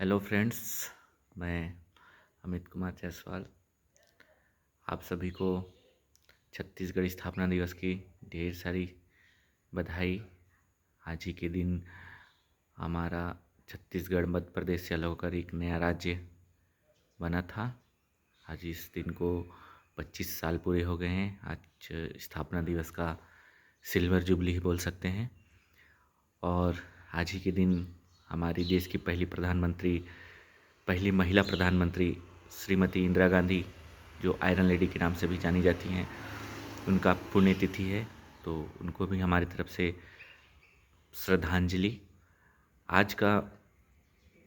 Hello friends, मैं अमित कुमार जायसवाल आप सभी को छत्तीसगढ़ स्थापना दिवस की ढेर सारी बधाई। आज ही के दिन हमारा छत्तीसगढ़ मध्य प्रदेश से अलग होकर एक नया राज्य बना था। आज इस दिन को 25 साल पूरे हो गए हैं। आज स्थापना दिवस का सिल्वर जुबली ही बोल सकते हैं। और आज ही के दिन हमारी देश की पहली महिला प्रधानमंत्री श्रीमती इंदिरा गांधी, जो आयरन लेडी के नाम से भी जानी जाती हैं, उनका पुण्यतिथि है। तो उनको भी हमारी तरफ से श्रद्धांजलि। आज का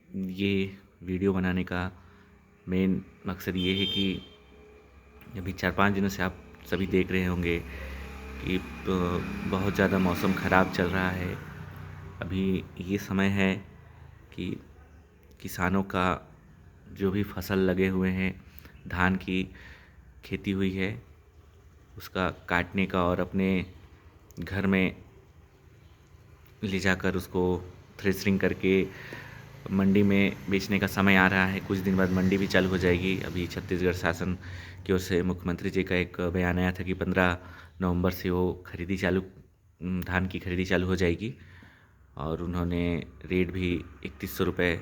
ये वीडियो बनाने का मेन मकसद ये है कि अभी 4-5 दिनों से आप सभी देख रहे होंगे कि बहुत ज़्यादा मौसम ख़राब चल रहा है। अभी ये समय है कि किसानों का जो भी फसल लगे हुए हैं, धान की खेती हुई है, उसका काटने का और अपने घर में ले जाकर उसको थ्रेशरिंग करके मंडी में बेचने का समय आ रहा है। कुछ दिन बाद मंडी भी चालू हो जाएगी। अभी छत्तीसगढ़ शासन की ओर से मुख्यमंत्री जी का एक बयान आया था कि 15 नवंबर से वो धान की खरीदी चालू हो जाएगी। और उन्होंने रेट भी 3100 रुपये,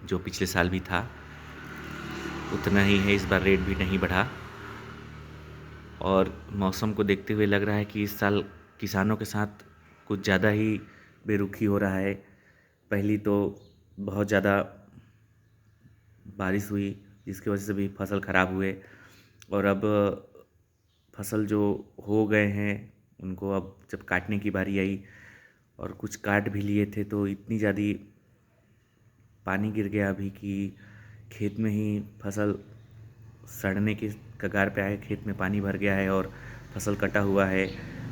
जो पिछले साल भी था उतना ही है, इस बार रेट भी नहीं बढ़ा। और मौसम को देखते हुए लग रहा है कि इस साल किसानों के साथ कुछ ज़्यादा ही बेरुखी हो रहा है। पहली तो बहुत ज़्यादा बारिश हुई, जिसकी वजह से भी फसल ख़राब हुए। और अब फसल जो हो गए हैं उनको अब जब काटने की बारी आई और कुछ काट भी लिए थे, तो इतनी ज़्यादा पानी गिर गया अभी कि खेत में ही फसल सड़ने के कगार पे आए। खेत में पानी भर गया है और फसल कटा हुआ है।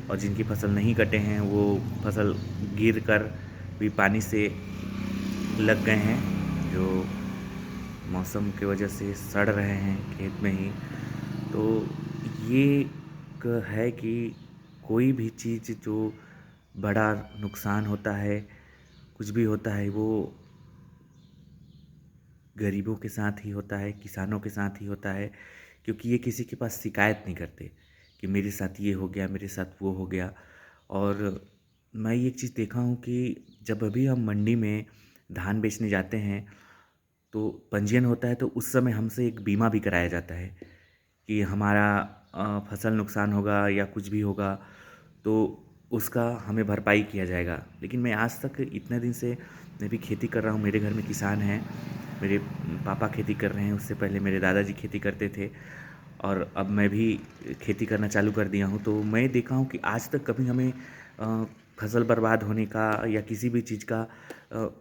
और जिनकी फसल नहीं कटे हैं वो फसल गिर कर भी पानी से लग गए हैं, जो मौसम की वजह से सड़ रहे हैं खेत में ही। तो ये एक है कि कोई भी चीज़ जो बड़ा नुकसान होता है, कुछ भी होता है, वो गरीबों के साथ ही होता है, किसानों के साथ ही होता है। क्योंकि ये किसी के पास शिकायत नहीं करते कि मेरे साथ ये हो गया, मेरे साथ वो हो गया। और मैं ये चीज़ देखा हूँ कि जब अभी हम मंडी में धान बेचने जाते हैं तो पंजीयन होता है, तो उस समय हमसे एक बीमा भी कराया जाता है कि हमारा फसल नुकसान होगा या कुछ भी होगा तो उसका हमें भरपाई किया जाएगा। लेकिन मैं आज तक इतने दिन से मैं भी खेती कर रहा हूँ, मेरे घर में किसान हैं, मेरे पापा खेती कर रहे हैं, उससे पहले मेरे दादाजी खेती करते थे और अब मैं भी खेती करना चालू कर दिया हूँ। तो मैं देखा हूँ कि आज तक कभी हमें फसल बर्बाद होने का या किसी भी चीज़ का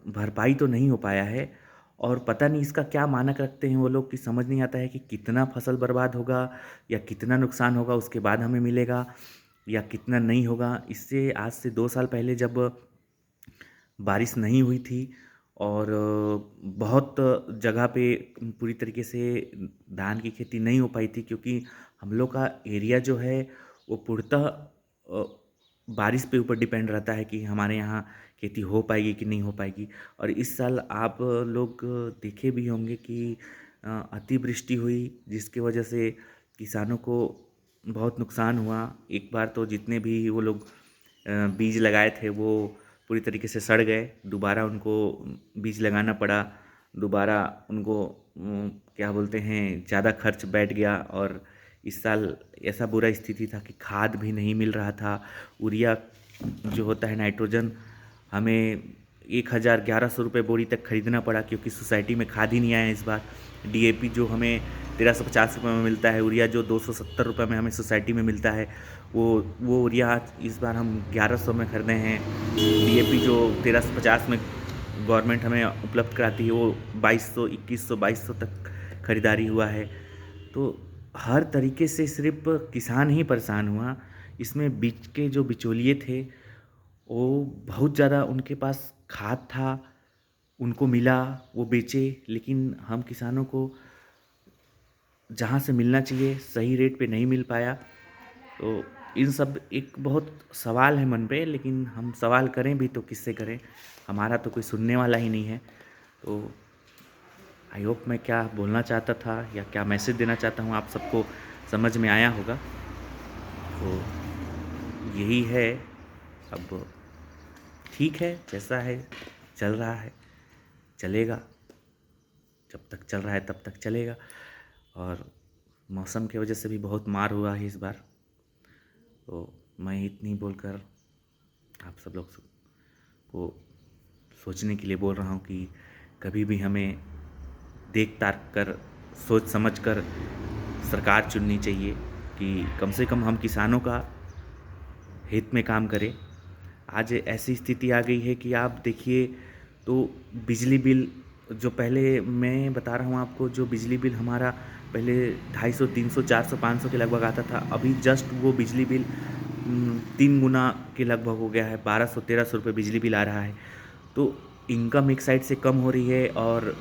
भरपाई तो नहीं हो पाया है। और पता नहीं इसका क्या मानक रखते हैं वो लोग कि समझ नहीं आता है कि कितना फसल बर्बाद होगा या कितना नुकसान होगा उसके बाद हमें मिलेगा या कितना नहीं होगा। इससे आज से 2 साल पहले जब बारिश नहीं हुई थी और बहुत जगह पे पूरी तरीके से धान की खेती नहीं हो पाई थी, क्योंकि हम लोग का एरिया जो है वो पूर्णतः बारिश पे ऊपर डिपेंड रहता है कि हमारे यहाँ खेती हो पाएगी कि नहीं हो पाएगी। और इस साल आप लोग देखे भी होंगे कि अतिवृष्टि हुई, जिसकी वजह से किसानों को बहुत नुकसान हुआ। एक बार तो जितने भी वो लोग बीज लगाए थे वो पूरी तरीके से सड़ गए, दोबारा उनको बीज लगाना पड़ा, दोबारा उनको क्या बोलते हैं, ज़्यादा खर्च बैठ गया। और इस साल ऐसा बुरा स्थिति था कि खाद भी नहीं मिल रहा था। यूरिया जो होता है नाइट्रोजन, हमें 1100 रुपये बोरी तक खरीदना पड़ा, क्योंकि सोसाइटी में खाद ही नहीं आया इस बार। डीएपी जो हमें 1350 रुपये में मिलता है, यूरिया जो 270 रुपये में हमें सोसाइटी में मिलता है, वो यूरिया इस बार हम 1100 में खरीदे हैं। डीएपी जो 1350 में गवर्नमेंट हमें उपलब्ध कराती है, वो 2200, 2100, 2200 तक खरीदारी हुआ है। तो हर तरीके से सिर्फ किसान ही परेशान हुआ। इसमें बीच के जो बिचौलिए थे वो बहुत ज़्यादा, उनके पास खाद था, उनको मिला, वो बेचे, लेकिन हम किसानों को जहाँ से मिलना चाहिए सही रेट पे नहीं मिल पाया। तो इन सब एक बहुत सवाल है मन पे, लेकिन हम सवाल करें भी तो किससे करें, हमारा तो कोई सुनने वाला ही नहीं है। तो आई होप मैं क्या बोलना चाहता था या क्या मैसेज देना चाहता हूँ आप सबको समझ में आया होगा। तो यही है। अब ठीक है, जैसा है चल रहा है, चलेगा। जब तक चल रहा है तब तक चलेगा। और मौसम की वजह से भी बहुत मार हुआ है इस बार। तो मैं इतनी बोलकर आप सब लोग को सोचने के लिए बोल रहा हूँ कि कभी भी हमें देख ताक कर, सोच समझ कर सरकार चुननी चाहिए कि कम से कम हम किसानों का हित में काम करें। आज ऐसी स्थिति आ गई है कि आप देखिए तो बिजली बिल, जो पहले मैं बता रहा हूँ आपको, जो बिजली बिल हमारा पहले 250, 300, 400, 500 के लगभग आता था, अभी जस्ट वो बिजली बिल 3 गुना के लगभग हो गया है। 1200, 1300 रुपये बिजली बिल आ रहा है। तो इनकम एक साइड से कम हो रही है और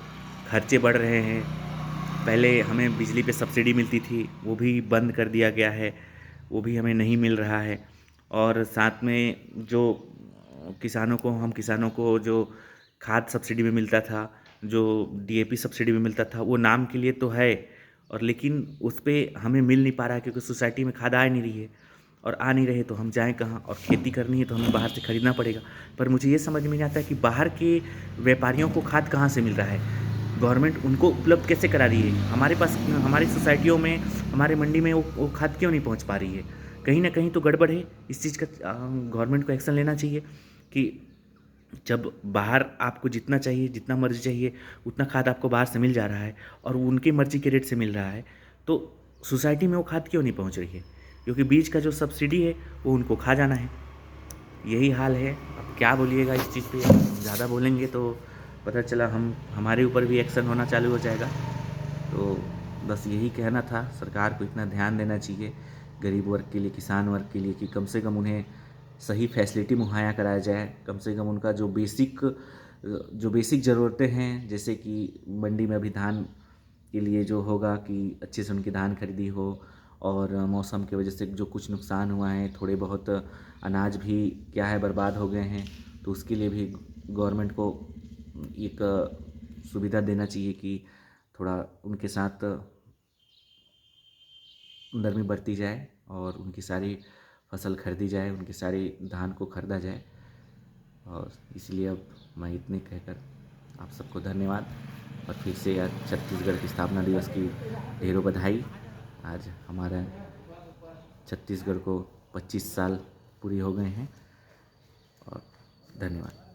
खर्चे बढ़ रहे हैं। पहले हमें बिजली पे सब्सिडी मिलती थी, वो भी बंद कर दिया गया है, वो भी हमें नहीं मिल रहा है। और साथ में जो किसानों को जो खाद सब्सिडी में मिलता था, जो डीएपी सब्सिडी में मिलता था, वो नाम के लिए तो है, और लेकिन उस पे हमें मिल नहीं पा रहा है क्योंकि सोसाइटी में खाद आ नहीं रही है। और आ नहीं रहे तो हम जाएँ कहाँ? और खेती करनी है तो हमें बाहर से खरीदना पड़ेगा। पर मुझे ये समझ में नहीं आता है कि बाहर के व्यापारियों को खाद कहाँ से मिल रहा है? गवर्नमेंट उनको उपलब्ध कैसे करा रही है? हमारे पास, हमारी सोसाइटियों में, हमारे मंडी में वो खाद क्यों नहीं पहुँच पा रही है? कहीं न कहीं तो गड़बड़ है। इस चीज़ का गवर्नमेंट को एक्शन लेना चाहिए कि जब बाहर आपको जितना चाहिए, जितना मर्ज़ी चाहिए, उतना खाद आपको बाहर से मिल जा रहा है और वो उनकी मर्ज़ी के रेट से मिल रहा है, तो सोसाइटी में वो खाद क्यों नहीं पहुँच रही है? क्योंकि बीच का जो सब्सिडी है वो उनको खा जाना है। यही हाल है। अब क्या बोलिएगा इस चीज़ पे? ज़्यादा बोलेंगे तो पता चला हमारे ऊपर भी एक्शन होना चालू हो जाएगा। तो बस यही कहना था, सरकार को इतना ध्यान देना चाहिए गरीब वर्ग के लिए, किसान वर्ग के लिए, कि कम से कम उन्हें सही फैसिलिटी मुहैया कराया जाए। कम से कम उनका जो बेसिक ज़रूरतें हैं, जैसे कि मंडी में अभी धान के लिए जो होगा कि अच्छे से उनकी धान खरीदी हो, और मौसम की वजह से जो कुछ नुकसान हुआ है, थोड़े बहुत अनाज भी क्या है बर्बाद हो गए हैं, तो उसके लिए भी गवर्नमेंट को एक सुविधा देना चाहिए कि थोड़ा उनके साथ नरमी बरती जाए और उनकी सारी फसल खरीदी जाए, उनकी सारी धान को खरीदा जाए। और इसलिए अब मैं इतने कहकर आप सबको धन्यवाद, और फिर से आज छत्तीसगढ़ की स्थापना दिवस की ढेरों बधाई। आज हमारा छत्तीसगढ़ को 25 साल पूरी हो गए हैं, और धन्यवाद।